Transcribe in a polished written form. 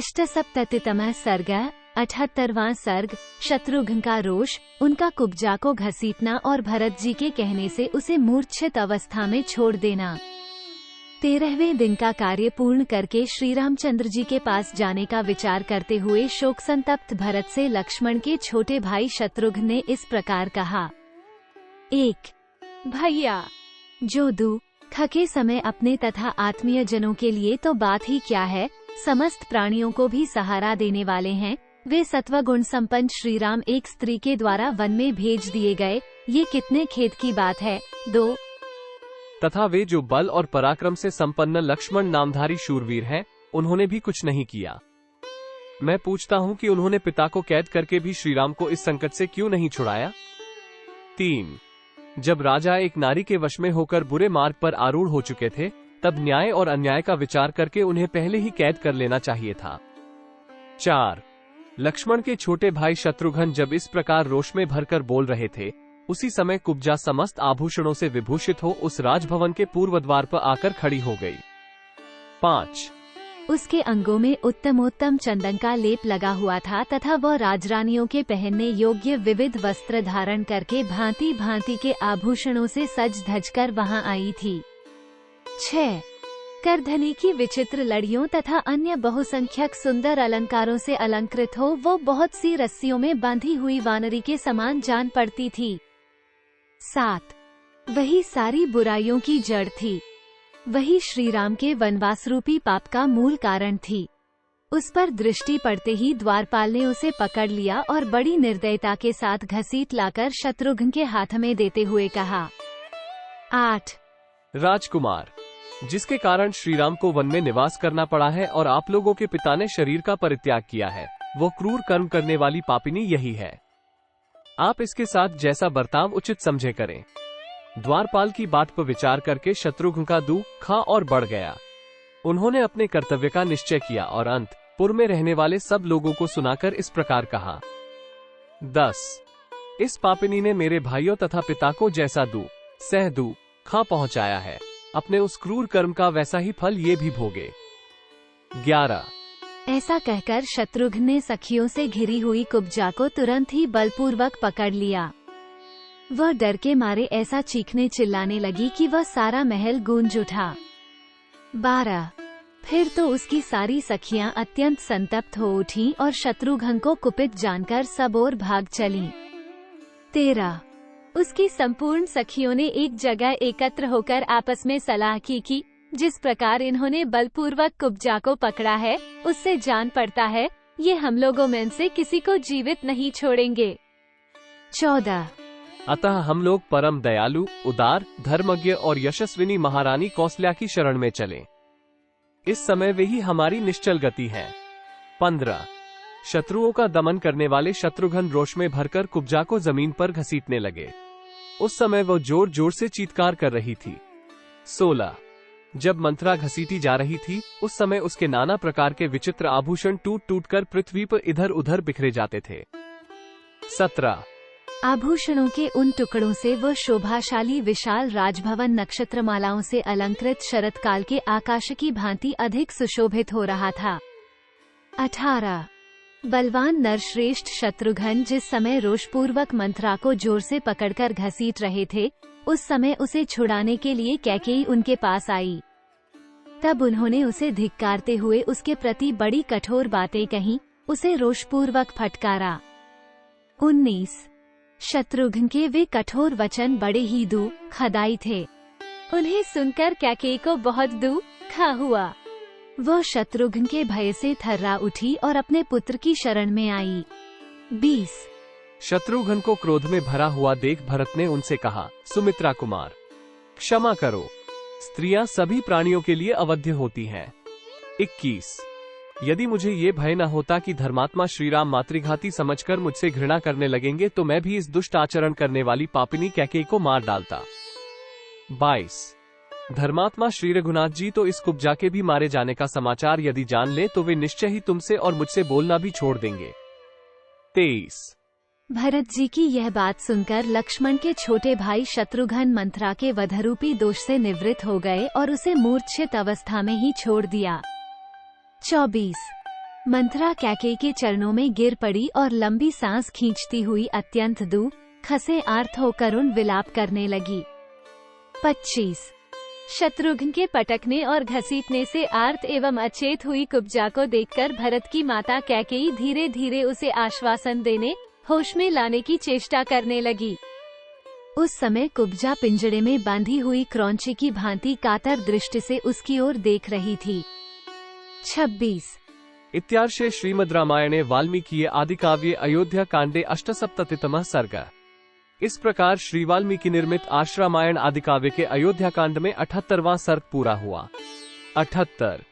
अष्टसप्ततितमः सर्ग 78वां सर्ग। शत्रुघ्न का रोष, उनका कुब्जा को घसीटना और भरत जी के कहने से उसे मूर्छित अवस्था में छोड़ देना। 13वें दिन का कार्य पूर्ण करके श्री रामचंद्र जी के पास जाने का विचार करते हुए शोक संतप्त भरत से लक्ष्मण के छोटे भाई शत्रुघ्न ने इस प्रकार कहा। 1 भैया, जो दुख के समय अपने तथा आत्मीय जनों के लिए तो बात ही क्या है, समस्त प्राणियों को भी सहारा देने वाले हैं, वे सत्वगुण संपन्न श्री राम एक स्त्री के द्वारा वन में भेज दिए गए, ये कितने खेद की बात है। 2 तथा वे जो बल और पराक्रम से संपन्न लक्ष्मण नामधारी शूरवीर हैं, उन्होंने भी कुछ नहीं किया। मैं पूछता हूँ कि उन्होंने पिता को कैद करके भी श्री राम को इस संकट से क्यों नहीं छुड़ाया। 3 जब राजा एक नारी के वश में होकर बुरे मार्ग पर आरूढ़ हो चुके थे, तब न्याय और अन्याय का विचार करके उन्हें पहले ही कैद कर लेना चाहिए था। 4 लक्ष्मण के छोटे भाई शत्रुघ्न जब इस प्रकार रोष में भरकर बोल रहे थे, उसी समय कुब्जा समस्त आभूषणों से विभूषित हो उस राजभवन के पूर्व द्वार पर आकर खड़ी हो गई। 5 उसके अंगों में उत्तमोत्तम चंदन का लेप लगा हुआ था तथा वह राजरानियों के पहनने योग्य विविध वस्त्र धारण करके भांति भांति के आभूषणों से सज धज कर वहाँ आई थी। 6 करधनी की विचित्र लड़ियों तथा अन्य बहुसंख्यक सुंदर अलंकारों से अलंकृत हो वो बहुत सी रस्सियों में बांधी हुई वानरी के समान जान पड़ती थी। 7 वही सारी बुराइयों की जड़ थी, वही श्री राम के वनवास रूपी पाप का मूल कारण थी। उस पर दृष्टि पड़ते ही द्वारपाल ने उसे पकड़ लिया और बड़ी निर्दयता के साथ घसीट लाकर शत्रुघ्न के हाथ में देते हुए कहा। 8 राजकुमार, जिसके कारण श्री राम को वन में निवास करना पड़ा है और आप लोगों के पिता ने शरीर का परित्याग किया है, वो क्रूर कर्म करने वाली पापिनी यही है। आप इसके साथ जैसा बर्ताव उचित समझे करें। द्वारपाल की बात पर विचार करके शत्रुघ्न का दुख और बढ़ गया। उन्होंने अपने कर्तव्य का निश्चय किया और अंतपुर में रहने वाले सब लोगों को सुनाकर इस प्रकार कहा। 10 इस पापिनी ने मेरे भाइयों तथा पिता को जैसा दुख पहुंचाया है, अपने उस क्रूर कर्म का वैसा ही फल ये भी भोगे। 11 ऐसा कहकर शत्रुघ्न ने सखियों से घिरी हुई कुब्जा को तुरंत ही बलपूर्वक पकड़ लिया। वह डर के मारे ऐसा चीखने चिल्लाने लगी कि वह सारा महल गूंज उठा। 12 फिर तो उसकी सारी सखियां अत्यंत संतप्त हो उठीं और शत्रुघ्न को कुपित जानकर सब ओर भाग चलीं। 13 उसकी संपूर्ण सखियों ने एक जगह एकत्र होकर आपस में सलाह की कि जिस प्रकार इन्होंने बलपूर्वक कुब्जा को पकड़ा है, उससे जान पड़ता है ये हम लोगों में से किसी को जीवित नहीं छोड़ेंगे। 14 अतः हम लोग परम दयालु, उदार, धर्मज्ञ और यशस्विनी महारानी कौसल्या की शरण में चलें। इस समय वे ही हमारी निश्चल गति है। 15 शत्रुओं का दमन करने वाले शत्रुघ्न रोष में भरकर कुब्जा को जमीन पर घसीटने लगे। उस समय वो जोर जोर से चीत्कार कर रही थी। 16 जब मंथरा घसीटी जा रही थी, उस समय उसके नाना प्रकार के विचित्र आभूषण टूट टूट कर पृथ्वी पर इधर उधर बिखरे जाते थे। 17 आभूषणों के उन टुकड़ों से वह शोभाशाली विशाल राजभवन नक्षत्रमालाओं से अलंकृत शरतकाल के आकाश की भांति अधिक सुशोभित हो रहा था। 18 बलवान नरश्रेष्ठ शत्रुघ्न जिस समय रोषपूर्वक मंथरा को जोर से पकड़कर घसीट रहे थे, उस समय उसे छुड़ाने के लिए कैकेयी उनके पास आई। तब उन्होंने उसे धिक्कारते हुए उसके प्रति बड़ी कठोर बातें कहीं, उसे रोषपूर्वक फटकारा। 19 शत्रुघ्न के वे कठोर वचन बड़े ही दुखदायी थे। उन्हें सुनकर कैकेयी को बहुत दुख हुआ। वह शत्रुघ्न के भय से थर्रा उठी और अपने पुत्र की शरण में आई। 20 शत्रुघ्न को क्रोध में भरा हुआ देख भरत ने उनसे कहा, सुमित्रा कुमार, क्षमा करो, स्त्रियां सभी प्राणियों के लिए अवध्य होती हैं। 21 यदि मुझे ये भय न होता कि धर्मात्मा श्रीराम मातृघाती समझकर मुझसे घृणा करने लगेंगे, तो मैं भी इस दुष्ट आचरण करने वाली पापिनी कैकेयी को मार डालता। 22 धर्मात्मा श्री रघुनाथ जी तो इस कुब्जा के भी मारे जाने का समाचार यदि जान ले, तो वे निश्चय ही तुमसे और मुझसे बोलना भी छोड़ देंगे। 23 भरत जी की यह बात सुनकर लक्ष्मण के छोटे भाई शत्रुघ्न मंथरा के वधरूपी दोष से निवृत्त हो गए और उसे मूर्छित अवस्था में ही छोड़ दिया। 24 मंथरा कैकेयी के चरणों में गिर पड़ी और लंबी सांस खींचती हुई अत्यंत दुख से आर्त होकर उन विलाप करने लगी। 25। शत्रुघ्न के पटकने और घसीटने से आर्त एवं अचेत हुई कुब्जा को देखकर भरत की माता कैकेयी धीरे धीरे उसे आश्वासन देने, होश में लाने की चेष्टा करने लगी। उस समय कुब्जा पिंजड़े में बांधी हुई क्रौंची की भांति कातर दृष्टि से उसकी ओर देख रही थी। 26। इत्यार्षे श्रीमद् रामायणे वाल्मीकिये आदिकाव्ये अयोध्या कांडे अष्टसप्ततितमः सर्ग। इस प्रकार श्री वाल्मीकि निर्मित आश्रामायण आदिकाव्य के अयोध्या कांड में 78वां सर्ग पूरा हुआ। 78।